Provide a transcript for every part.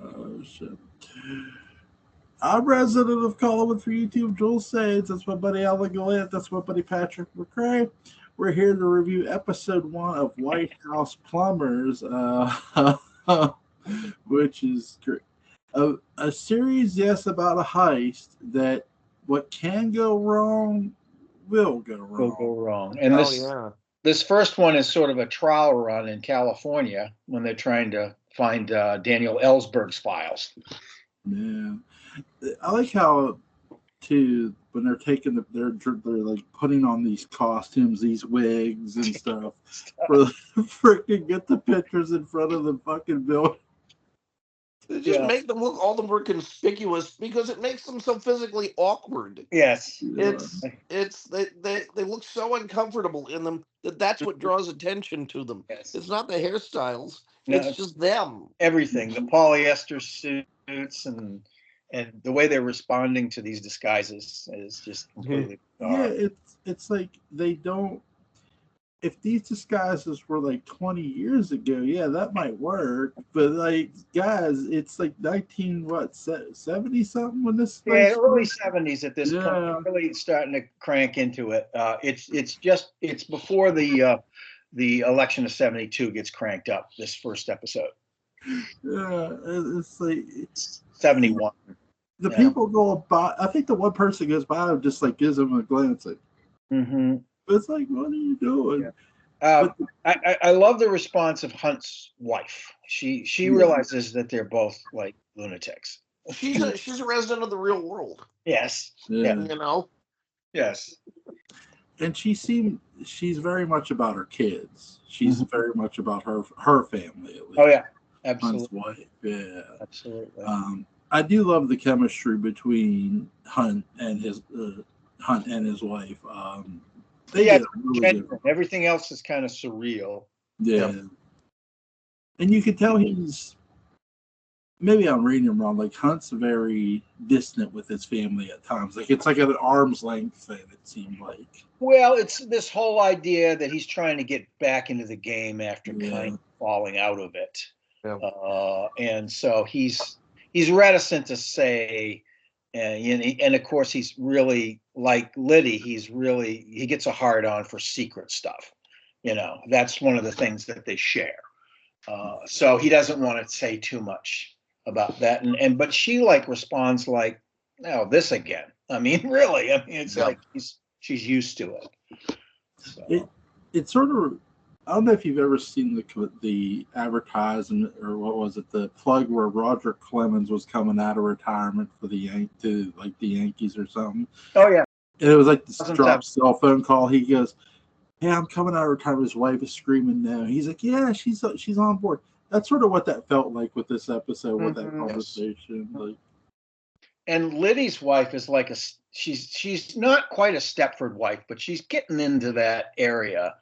Oh shit. I'm resident of Collinwood for YouTube, Jules Sage. That's my buddy Alan Gallant. That's my buddy Patrick McCray. We're here to review episode 1 of White House Plumbers, which is great. A series, yes, about a heist that what can go wrong will go Will wrong. go wrong. And Oh this yeah. this first one is sort of a trial run in California when they're trying to find Daniel Ellsberg's files. Yeah, I like how too when they're taking they're like putting on these costumes, these wigs and stuff for freaking get the pictures in front of the fucking building. They just make them look all the more conspicuous because it makes them so physically awkward. Yes. Yeah. It's they look so uncomfortable in them that's what draws attention to them. Yes. It's not the hairstyles. No, it's just them. Everything. The polyester suits and the way they're responding to these disguises is just completely bizarre. Yeah, it's like they don't. If these disguises were like 20 years ago, yeah, that might work. But like, guys, it's like 70 something when this. Yeah, early 70s at this Yeah. point, really starting to crank into it. It's before the election of 72 gets cranked up. This first episode, Yeah, it's like 71. the people go by. I think the one person goes by and just like gives them a glance. Like, Mm-hmm. it's like, what are you doing? Yeah. I love the response of Hunt's wife. She realizes that they're both like lunatics. She's a resident of the real world. Yes. Yeah. You know? Yes. And she's very much about her kids. She's very much about her family. At least. Oh yeah, Hunt's absolutely. wife. Yeah. Absolutely. I do love the chemistry between Hunt and his wife. They Yeah, get really good. everything else is kind of surreal. Yeah. And you can tell he's maybe I'm reading him wrong. Like Hunt's very distant with his family at times. Like it's like an arm's length thing. It seemed like. Well, it's this whole idea that he's trying to get back into the game after kind of falling out of it, and so he's reticent to say, and of course he's really like Liddy. He gets a hard on for secret stuff. You know, that's one of the things that they share. So he doesn't want to say too much about that, but she like responds like, "No, this again." I mean, really. I mean, it's like she's used to it. So. It's sort of. I don't know if you've ever seen the advertisement or what was it, the plug where Roger Clemens was coming out of retirement for the Yankees or something. Oh yeah. And it was like this dropped cell phone call. He goes, "Hey, I'm coming out of retirement." His wife is screaming no. He's like, "Yeah, she's on board." That's sort of what that felt like with this episode, with that conversation. Like, and Liddy's wife is like she's not quite a Stepford wife, but she's getting into that area.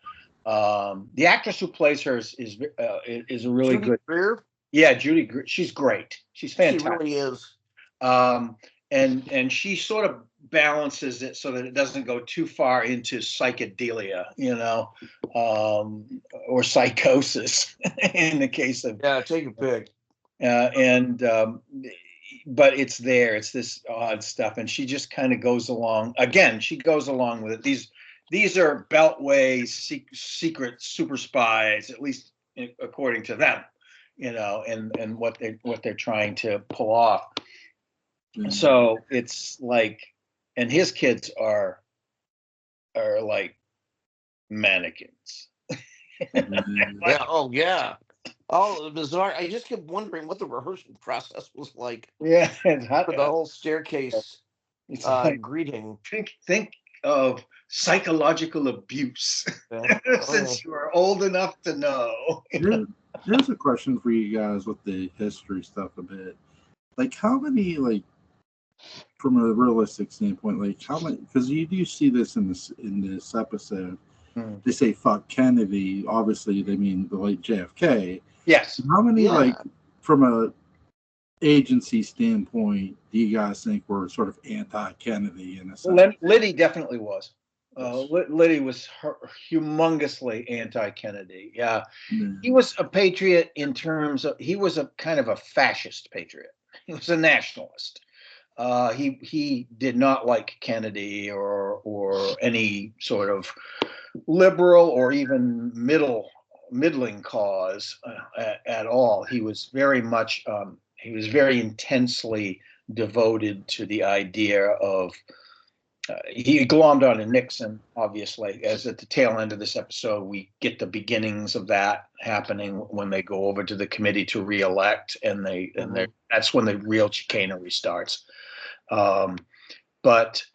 The actress who plays her is a really Judy good. Greer? Yeah, Judy. She's great. She's fantastic. She really is. And she sort of balances it so that it doesn't go too far into psychedelia, or psychosis in the case of take a pick. But it's there. It's this odd stuff, and she just kind of goes along. Again, she goes along with it. These are Beltway secret super spies, at least according to them, and what they're trying to pull off. Mm-hmm. So it's like, and his kids are like mannequins. Yeah. Oh yeah. Oh, bizarre. I just kept wondering what the rehearsal process was like. Yeah, for the whole staircase greeting. Think of psychological abuse since you are old enough to know. Here's a question for you guys with the history stuff a bit. Like, how many, like, from a realistic standpoint, like, how many? Because you do see this in this episode. They say "fuck Kennedy." Obviously, they mean the late JFK. Yes. How many, like, from a agency standpoint, do you guys think were sort of anti-Kennedy in a sense? Liddy definitely was. Liddy was humongously anti-Kennedy. Yeah, he was a patriot in terms of he was a kind of a fascist patriot. He was a nationalist. He did not like Kennedy or any sort of liberal or even middling cause at all. He was very much he was very intensely devoted to the idea of he glommed on to Nixon, obviously, as at the tail end of this episode, we get the beginnings of that happening when they go over to the committee to reelect, and that's when the real chicanery starts. But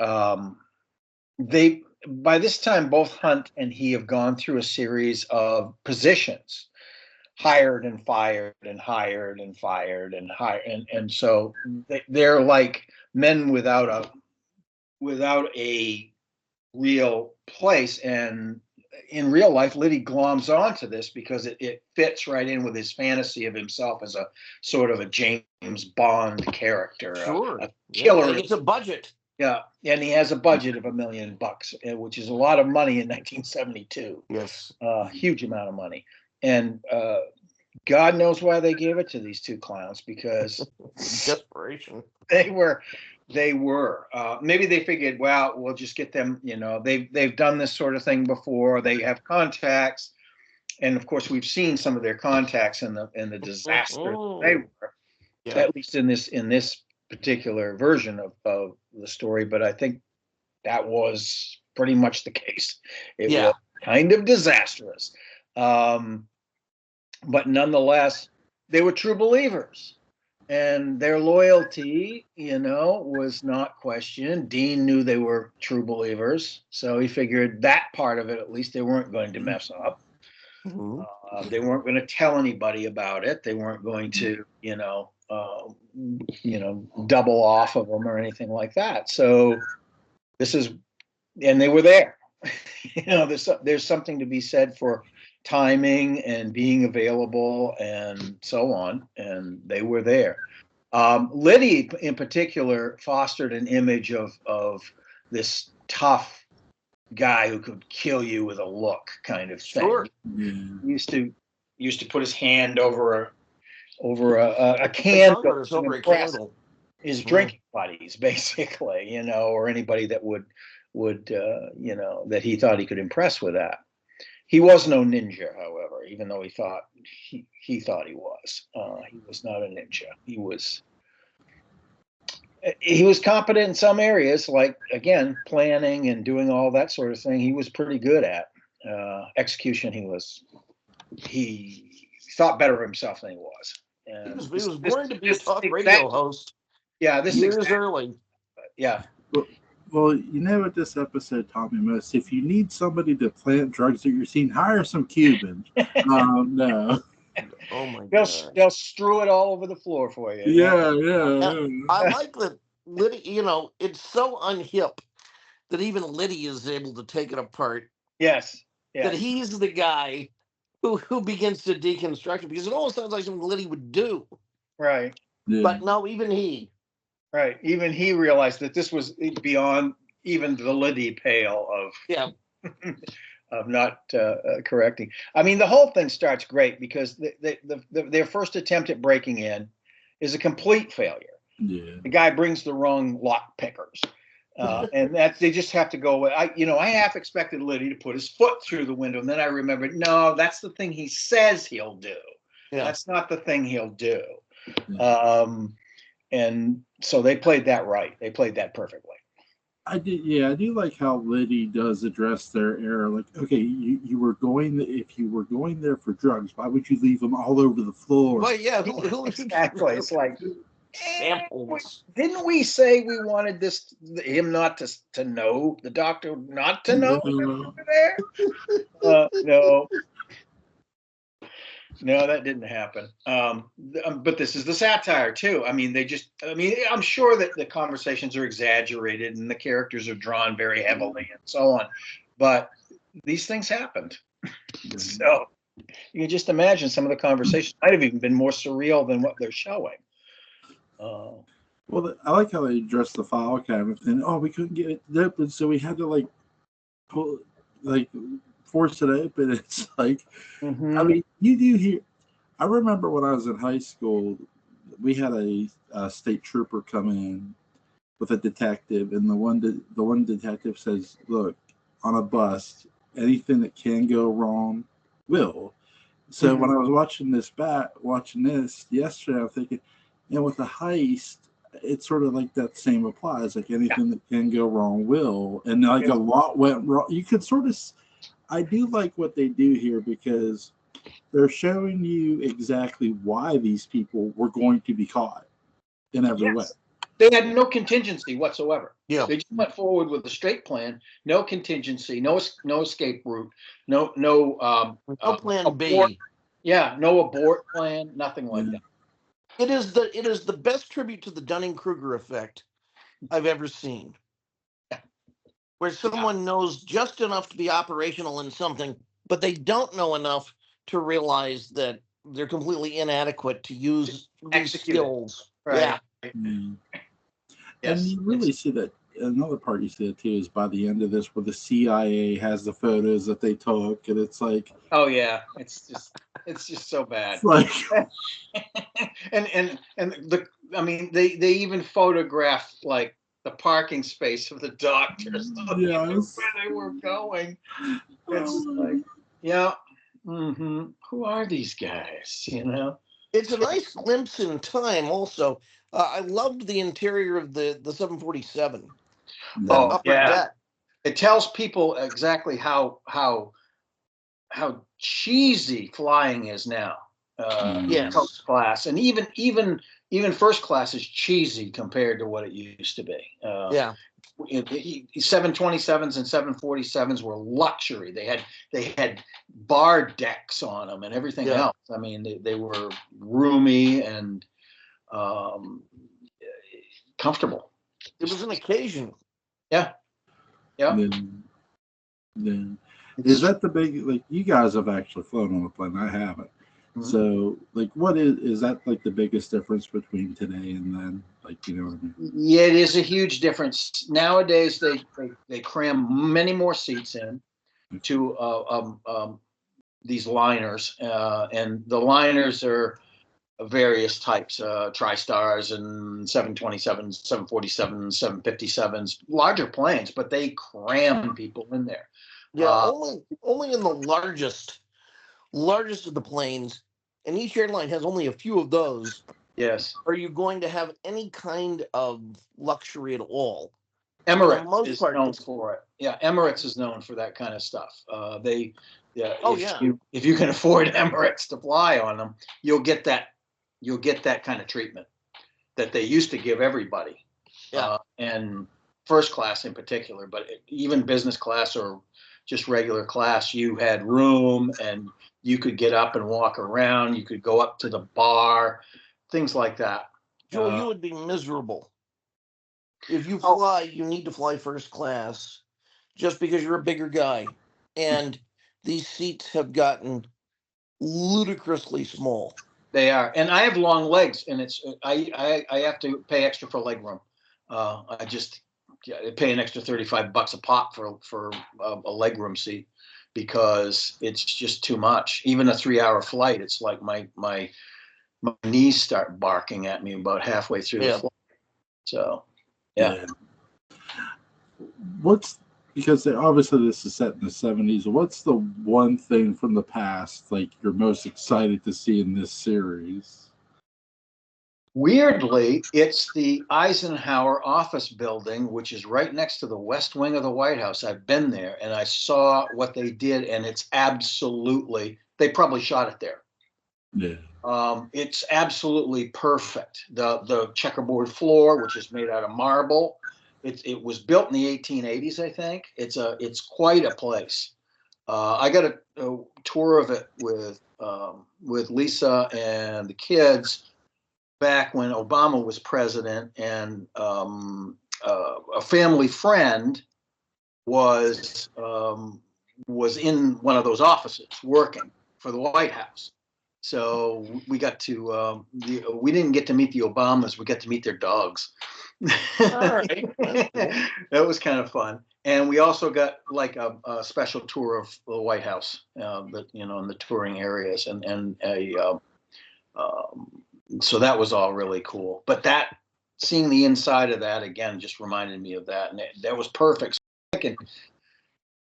by this time, both Hunt and he have gone through a series of positions, hired and fired and hired and fired and hired, and so they're like men without a real place. And in real life, Liddy gloms onto this because it fits right in with his fantasy of himself as a sort of a James Bond character, a killer. It's a budget. Yeah, and he has a budget of $1 million, which is a lot of money in 1972. Yes, huge amount of money, and God knows why they gave it to these two clowns, because desperation. They were. Maybe they figured, well, we'll just get them. They've done this sort of thing before. They have contacts, and of course, we've seen some of their contacts in the disaster they were. Yeah. At least in this particular version of the story. But I think that was pretty much the case. It was kind of disastrous, but nonetheless, they were true believers. And their loyalty, was not questioned. Dean knew they were true believers, so he figured that part of it, at least, they weren't going to mess up. Mm-hmm. They weren't going to tell anybody about it. They weren't going to, double off of them or anything like that. So and they were there. There's something to be said for timing and being available and so on, and they were there. Liddy in particular fostered an image of this tough guy who could kill you with a look, kind of thing. Sure. He used to put his hand over a candle to impress his drinking buddies, basically, or anybody that would that he thought he could impress with that. He was no ninja, however, even though he thought he was. He was not a ninja. He was competent in some areas, like, again, planning and doing all that sort of thing. He was pretty good at execution. He thought better of himself than he was. And he was born to be a talk radio host. Yeah, this years early. Yeah. Well, what this episode taught me most? If you need somebody to plant drugs at your scene, hire some Cubans. No. Oh my God. They'll strew it all over the floor for you. Yeah. I like that Liddy, it's so unhip that even Liddy is able to take it apart. Yes. That he's the guy who begins to deconstruct it, because it almost sounds like something Liddy would do. Right. Yeah. But no, even he. Right. Even he realized that this was beyond even the Liddy pale of not correcting. I mean, the whole thing starts great because their first attempt at breaking in is a complete failure. Yeah. The guy brings the wrong lock pickers. And that they just have to go away. I half expected Liddy to put his foot through the window, and then I remembered, no, that's the thing he says he'll do. Yeah. That's not the thing he'll do. Yeah. And so they played that right. They played that perfectly. I do like how Liddy does address their error. Like, okay, you were going, if you were going there for drugs, why would you leave them all over the floor? Well, yeah, who exactly. It's like, didn't we say we wanted him not to know, the doctor not to know over there? No, that didn't happen. But this is the satire too. I mean, I'm sure that the conversations are exaggerated and the characters are drawn very heavily and so on. But these things happened. So you can just imagine some of the conversations might have even been more surreal than what they're showing. Well, I like how they addressed the file cabinet thing. Oh, we couldn't get it open, so we had to like force it open. It's like, Mm-hmm. I mean, you do hear. I remember when I was in high school, we had a state trooper come in with a detective, and the one detective says, "Look, on a bus, anything that can go wrong will." So when I was watching this yesterday, I'm thinking, with the heist, it's sort of like that same applies. Like anything that can go wrong will, and like a lot went wrong. You could sort of, I do like what they do here because they're showing you exactly why these people were going to be caught in every way. They had no contingency whatsoever. Yeah. They just went forward with a straight plan, no contingency, no escape route, no plan abort, B. Yeah, no abort plan, nothing like that. It is the best tribute to the Dunning-Kruger effect I've ever seen, where someone knows just enough to be operational in something, but they don't know enough to realize that they're completely inadequate to use these skills. Right. Yeah. Mm. Yes. And you really see that. Another part you see it too is by the end of this, where the CIA has the photos that they took, and it's like, oh yeah, it's just so bad. it's like, and I mean they even photographed like the parking space of the doctors, so they knew where they were going. It's like, yeah, who are these guys? It's a nice glimpse in time. Also, I loved the interior of the 747. Upper deck. It tells people exactly how cheesy flying is now. Yes. First class, and even first class is cheesy compared to what it used to be. 727s and 747s were luxury. They had bar decks on them and everything else. I mean, they were roomy and comfortable. It was an occasion. Yeah. Then is that the big, like, you guys have actually flown on a plane? I haven't. Mm-hmm. So, like, what is that like the biggest difference between today and then? Like, you know what I mean? Yeah, it is a huge difference. Nowadays, they cram many more seats in to these liners, and the liners are various types, TriStars and 727s, 747s, 757s, larger planes, but they cram people in there. Yeah, only in the largest of the planes, and each airline has only a few of those. Yes. Are you going to have any kind of luxury at all? Emirates is known for it. Yeah, Emirates is known for that kind of stuff. If you can afford Emirates to fly on them, you'll get that kind of treatment that they used to give everybody. And first class in particular, but even business class or just regular class, you had room and you could get up and walk around. You could go up to the bar, things like that. Joel, you would be miserable. If you fly, you need to fly first class just because you're a bigger guy. And these seats have gotten ludicrously small. They are. And I have long legs, and I have to pay extra for leg room. I pay an extra $35 a pop for a leg room seat because it's just too much. Even a 3-hour flight, it's like my knees start barking at me about halfway through the flight. So, yeah. Because obviously this is set in the 70s, what's the one thing from the past like you're most excited to see in this series? Weirdly, it's the Eisenhower office building, which is right next to the West Wing of the White House. I've been there and I saw what they did, and it's absolutely, they probably shot it there. Yeah. It's absolutely perfect. The checkerboard floor, which is made out of marble, it was built in the 1880s, I think. It's quite a place. I got a tour of it with Lisa and the kids back when Obama was president, and a family friend was in one of those offices working for the White House. So we got to we didn't get to meet the Obamas. We got to meet their dogs. All right. That was kind of fun. And we also got like a special tour of the White House, that in the touring areas, and so that was all really cool. But seeing the inside of that again just reminded me of that, and that was perfect. So I'm thinking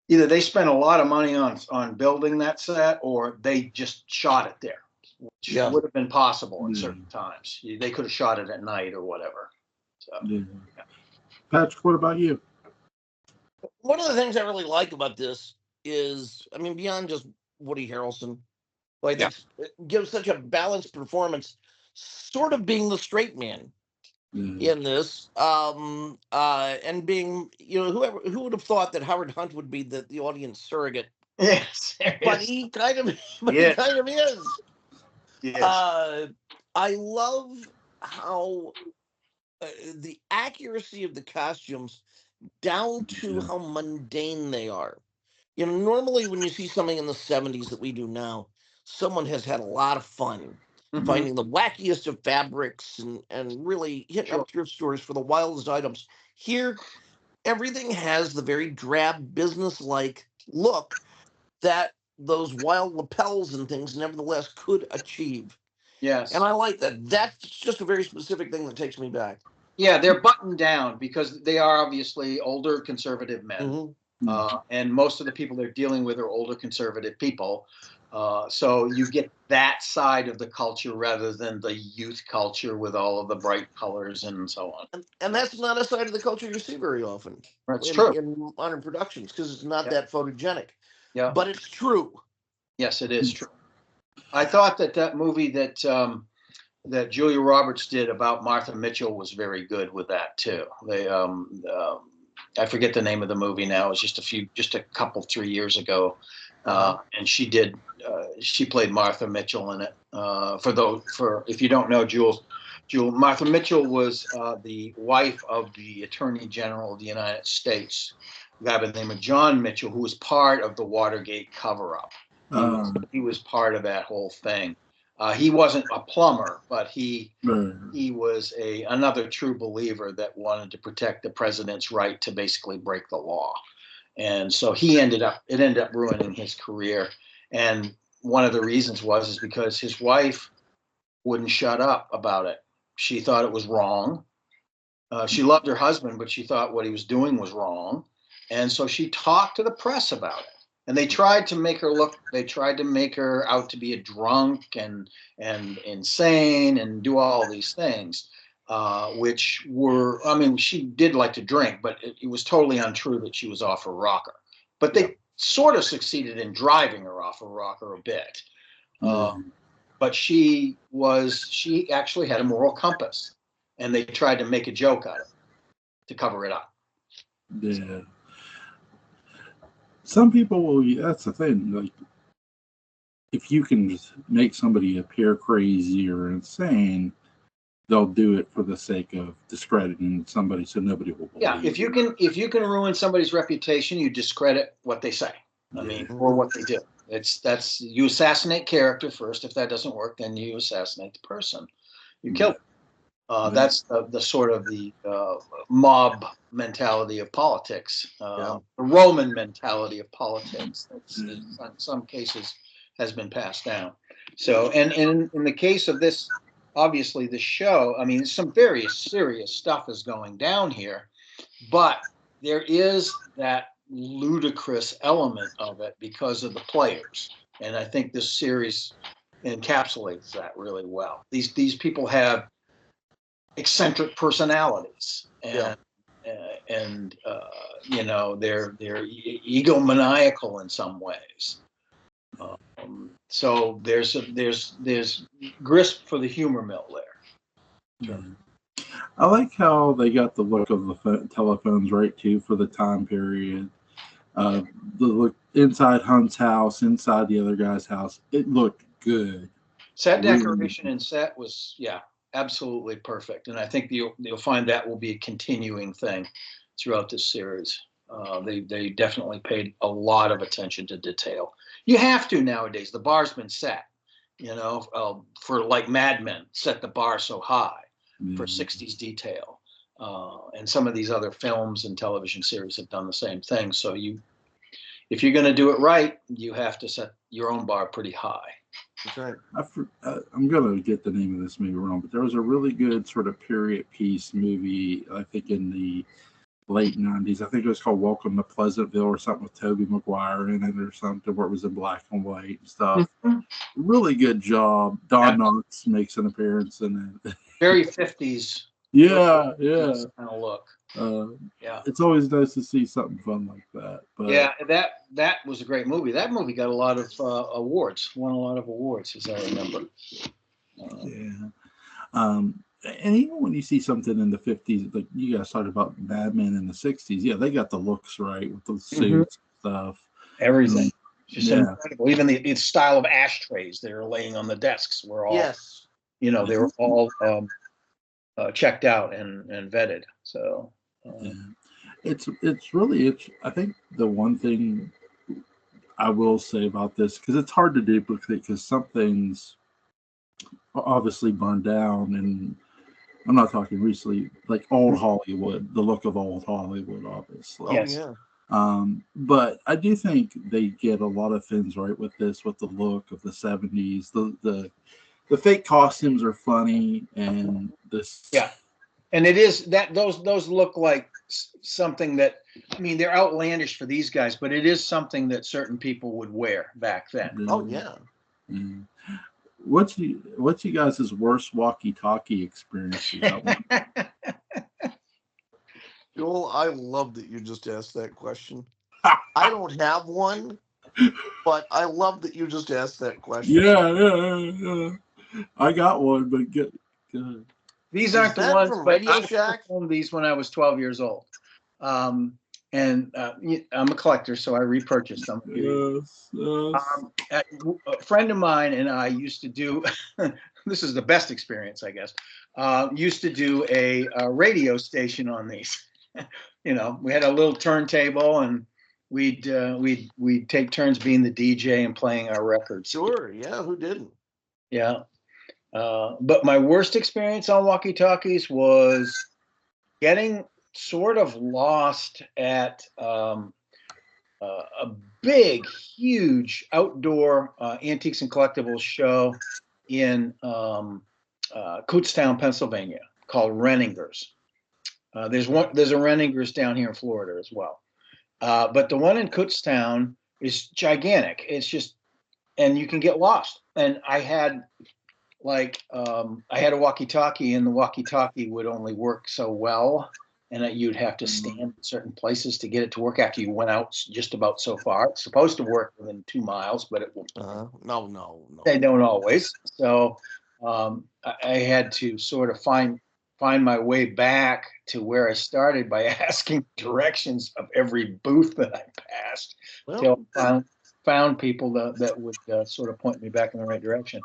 either they spent a lot of money on building that set, or they just shot it there, which would have been possible at certain times. They could have shot it at night or whatever. So, Patrick, what about you? One of the things I really like about this is, I mean, beyond just Woody Harrelson, like it gives such a balanced performance, sort of being the straight man in this, and being, who would have thought that Howard Hunt would be the audience surrogate? Yes, but he kind of, he kind of is. Yes. I love how the accuracy of the costumes, down to how mundane they are. Normally when you see something in the 70s that we do now, someone has had a lot of fun finding the wackiest of fabrics and really hitting up thrift stores for the wildest items. Here, everything has the very drab, business-like look that those wild lapels and things nevertheless could achieve. Yes. And I like that. That's just a very specific thing that takes me back. Yeah, they're buttoned down because they are obviously older conservative men. And most of the people they're dealing with are older conservative people. So you get that side of the culture rather than the youth culture with all of the bright colors and so on. And that's not a side of the culture you see very often. That's true. In modern productions, because it's not that photogenic. Yeah. But it's true. Yes, it is true. I thought that movie that Julia Roberts did about Martha Mitchell was very good with that too. They I forget the name of the movie now. It was just a couple 3 years ago, and she played Martha Mitchell in it. For if you don't know, Martha Mitchell was the wife of the Attorney General of the United States, a guy by the name of John Mitchell, who was part of the Watergate cover-up. He was part of that whole thing. He wasn't a plumber, but he was another true believer that wanted to protect the president's right to basically break the law. And so it ended up ruining his career. And one of the reasons is because his wife wouldn't shut up about it. She thought it was wrong. She loved her husband, but she thought what he was doing was wrong. And so she talked to the press about it. And they tried to make her out to be a drunk and insane and do all these things, which were, I mean, she did like to drink, but it was totally untrue that she was off her rocker. But they sort of succeeded in driving her off her rocker a bit. But she actually had a moral compass, and they tried to make a joke out of it to cover it up. Yeah. Some people will, that's the thing, like, if you can just make somebody appear crazy or insane, they'll do it for the sake of discrediting somebody so nobody will believe. Yeah, if you can ruin somebody's reputation, you discredit what they say. I mean, or what they do. You assassinate character first. If that doesn't work, then you assassinate the person. You kill them. That's the sort of the mob mentality of politics, the Roman mentality of politics. That's in some cases has been passed down. So, and in the case of this, obviously the show, I mean, some very serious stuff is going down here, but there is that ludicrous element of it because of the players, and I think this series encapsulates that really well. These people have eccentric personalities, and they're egomaniacal in some ways. So there's grist for the humor mill there. I like how they got the look of the telephones right too for the time period. The look inside Hunt's house, inside the other guy's house, it looked good. Set decoration and set was absolutely perfect, and I think you'll find that will be a continuing thing throughout this series. They definitely paid a lot of attention to detail. You have to nowadays. The bar's been set, for like Mad Men, set the bar so high for 60s detail. And some of these other films and television series have done the same thing. So if you're going to do it right, you have to set your own bar pretty high. That's right. I'm going to get the name of this movie wrong, but there was a really good sort of period piece movie, I think in the late 90s. I think it was called Welcome to Pleasantville or something with Tobey Maguire in it or something, where it was in black and white and stuff. Really good job. Don Knotts makes an appearance in it. Very 50s. Yeah. Kind of look. It's always nice to see something fun like that. But yeah, that was a great movie. That movie got a lot of awards. Won a lot of awards, as I remember. And even when you see something in the 50s, like you guys talked about Mad Men in the 60s, they got the looks right with the suits and stuff. Everything. Just incredible. Even the style of ashtrays they were laying on the desks were all, they were all checked out and vetted. So it's really I think the one thing I will say about this, because it's hard to duplicate, because some things obviously burned down, and I'm not talking recently, like old Hollywood, the look of old Hollywood, obviously. Yes. But I do think they get a lot of things right with this, with the look of the 70s. The fake costumes are funny, and this. Yeah, and it is that those look like something that, I mean, they're outlandish for these guys, but it is something that certain people would wear back then. Oh yeah. What's you guys' worst walkie-talkie experience? Joel, I love that you just asked that question. I don't have one, but I love that you just asked that question. Yeah. I got one, but good. These aren't the ones from Radio Shack? I filmed these when I was 12 years old. And I'm a collector, so I repurchased them. Yes. A friend of mine and I used to do, this is the best experience, I guess, used to do a radio station on these. We had a little turntable, and we'd take turns being the DJ and playing our records. Sure, yeah, who didn't? Yeah. But my worst experience on walkie-talkies was getting sort of lost at a big, huge outdoor antiques and collectibles show in Kutztown, Pennsylvania, called Renninger's. There's a Renninger's down here in Florida as well. But the one in Kutztown is gigantic. It's just, and you can get lost. And I had a walkie-talkie, and the walkie-talkie would only work so well, and that you'd have to stand in certain places to get it to work after you went out just about so far. It's supposed to work within 2 miles, but it will. No. They don't always. So I had to sort of find my way back to where I started by asking directions of every booth that I passed, until I found people that would sort of point me back in the right direction.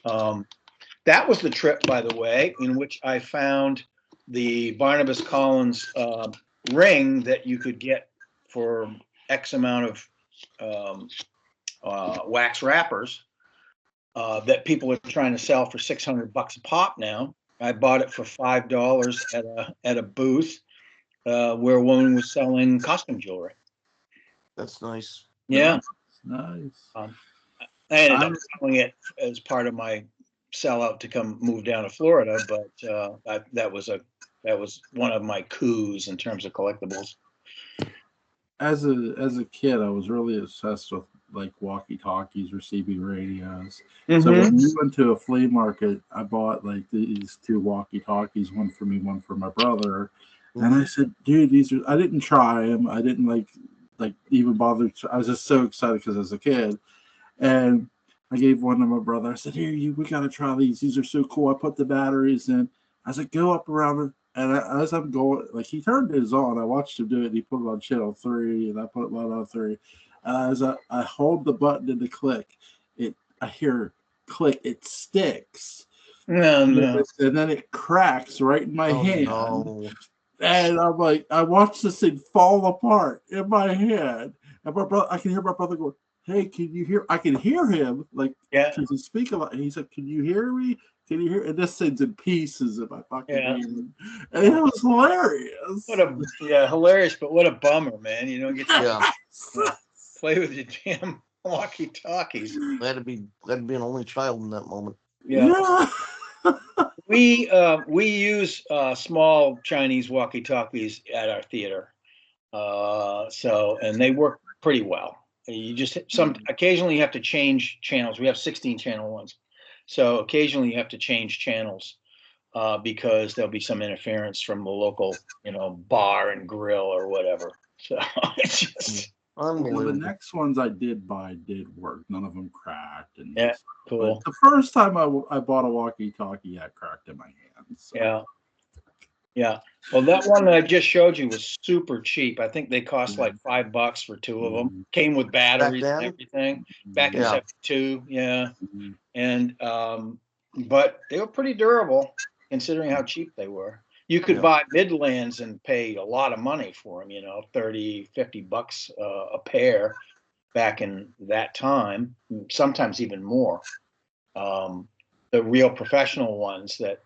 That was the trip, by the way, in which I found the Barnabas Collins ring that you could get for X amount of wax wrappers that people are trying to sell for $600 a pop now. I bought it for $5 at a booth where a woman was selling costume jewelry. That's nice. Yeah. Nice. I ended up selling it as part of my sellout to come move down to Florida, but that was one of my coups in terms of collectibles. As a kid, I was really obsessed with like walkie-talkies, receiving radios. So when we went to a flea market, I bought like these 2 walkie-talkies, one for me, one for my brother. And I said, dude, I didn't try them. I didn't like even bother. I was just so excited because I was a kid. And I gave one to my brother. I said, here, we got to try these. These are so cool. I put the batteries in. I said, go up around it. And as I'm going, like, he turned his on. I watched him do it. And he put it on channel 3, and I put it on 3. And as I hold the button and the click, I hear click. It sticks. No. And then it cracks right in my hand. No. And I'm like, I watched this thing fall apart in my hand. And my brother, I can hear my brother go, hey, can you hear? I can hear him, like, because he's speaking. He said, can you hear me? Can you hear it? This thing's in pieces in my fucking Yeah. hand. And it was hilarious. Hilarious, but what a bummer, man. You don't get to Yeah. play with your damn walkie-talkies. Glad to be an only child in that moment. Yeah. We use small Chinese walkie-talkies at our theater. And they work pretty well. You just occasionally you have to change channels. We have 16 channel ones. So occasionally you have to change channels because there'll be some interference from the local, bar and grill or whatever. So it's just the next ones I did buy did work. None of them cracked. And yeah, cool. But the first time I bought a walkie-talkie, it cracked in my hands. So. Yeah. Well, that one that I just showed you was super cheap. I think they cost like $5 for two of them. Came with batteries and everything. Back in '72, yeah. And but they were pretty durable considering how cheap they were. You could buy Midlands and pay a lot of money for them, $30-$50 a pair back in that time, sometimes even more. The real professional ones that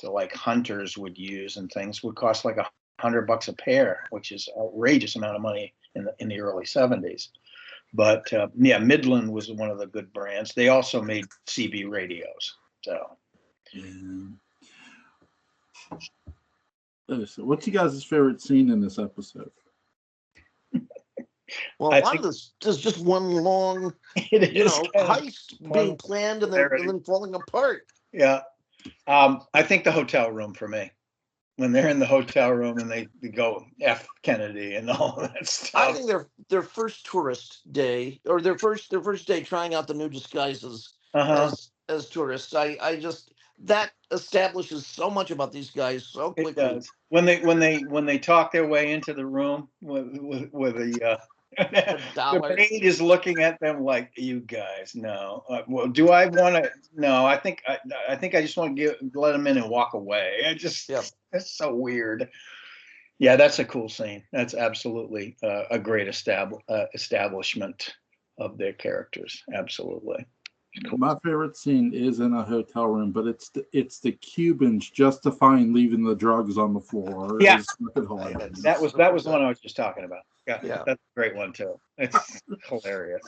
like hunters would use and things would cost like $100 a pair, which is an outrageous amount of money in the early '70s. But Midland was one of the good brands. They also made CB radios. So, what's you guys' favorite scene in this episode? Well, a lot of this is just one long, heist being planned and then falling apart. Yeah. I think the hotel room for me. When they're in the hotel room and they go F Kennedy and all that stuff. I think their first tourist day or their first day trying out the new disguises as tourists. I just that establishes so much about these guys so quickly. It does. When they talk their way into the room with the maid is looking at them like, you guys, no. Well, do I want to? No, I think I just want to let them in and walk away. It's so weird. Yeah, that's a cool scene. That's absolutely a great establishment of their characters. Absolutely. Cool. My favorite scene is in a hotel room, but it's the Cubans justifying leaving the drugs on the floor. Yeah, that was the one I was just talking about. Yeah, that's a great one too. It's hilarious.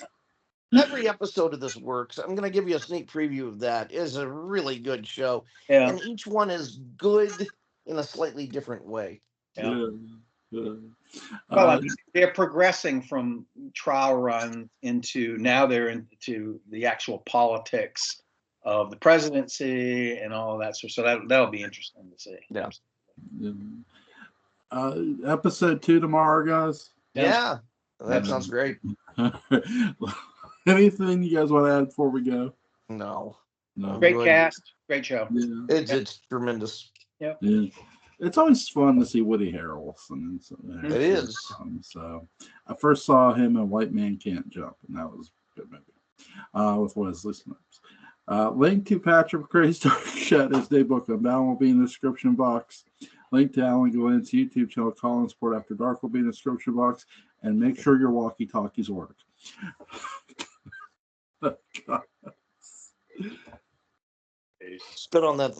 Every episode of this works. I'm going to give you a sneak preview of that. It is a really good show, and each one is good in a slightly different way. Well, they're progressing from trial run into now they're into the actual politics of the presidency and all of that. So that'll be interesting to see. Yeah. Episode 2 tomorrow, guys. Yeah, that sounds great. Anything you guys want to add before we go? No. Great cast, great show. Yeah. It's tremendous. Yeah. It's always fun to see Woody Harrelson. It is. So I first saw him in White Man Can't Jump, and that was a good movie with Wesley Snipes. Link to Patrick McCray's Dark Shadows Daybook Unbound will be in the description box. Link to Alan Gallant's YouTube channel, Colin Sport After Dark, will be in the description box. And make sure your walkie-talkies work. Spit on that